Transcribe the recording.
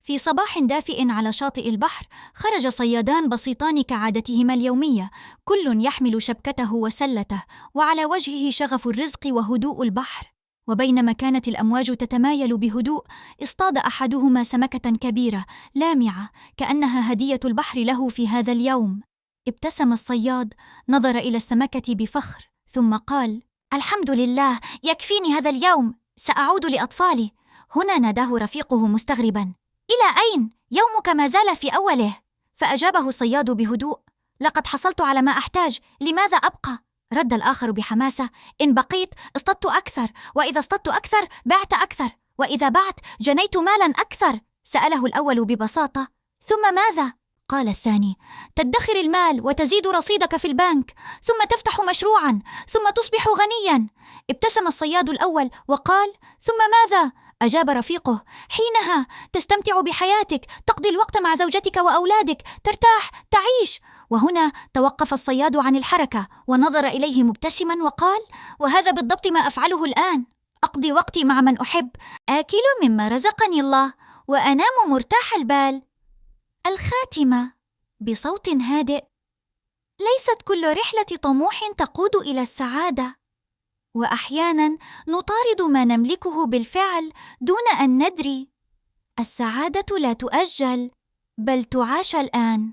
في صباح دافئ على شاطئ البحر، خرج صيادان بسيطان كعادتهما اليومية، كل يحمل شبكته وسلته، وعلى وجهه شغف الرزق وهدوء البحر. وبينما كانت الأمواج تتمايل بهدوء، اصطاد أحدهما سمكة كبيرة لامعة كأنها هدية البحر له في هذا اليوم. ابتسم الصياد، نظر إلى السمكة بفخر، ثم قال: الحمد لله، يكفيني هذا اليوم، سأعود لأطفالي. هنا ناداه رفيقه مستغربا: إلى أين؟ يومك ما زال في أوله. فأجابه الصياد بهدوء: لقد حصلت على ما أحتاج، لماذا أبقى؟ رد الآخر بحماسة: إن بقيت اصطدت أكثر، وإذا اصطدت أكثر بعت أكثر، وإذا بعت جنيت مالا أكثر. سأله الأول ببساطة: ثم ماذا؟ قال الثاني: تدخر المال وتزيد رصيدك في البنك، ثم تفتح مشروعا، ثم تصبح غنيا. ابتسم الصياد الأول وقال: ثم ماذا؟ أجاب رفيقه: حينها تستمتع بحياتك، تقضي الوقت مع زوجتك وأولادك، ترتاح، تعيش. وهنا توقف الصياد عن الحركة ونظر إليه مبتسما وقال: وهذا بالضبط ما أفعله الآن، أقضي وقتي مع من أحب، آكل مما رزقني الله، وأنام مرتاح البال. الخاتمة. بصوت هادئ: ليست كل رحلة طموح تقود إلى السعادة، وأحياناً نطارد ما نملكه بالفعل دون أن ندري. السعادة لا تؤجل، بل تعاش الآن.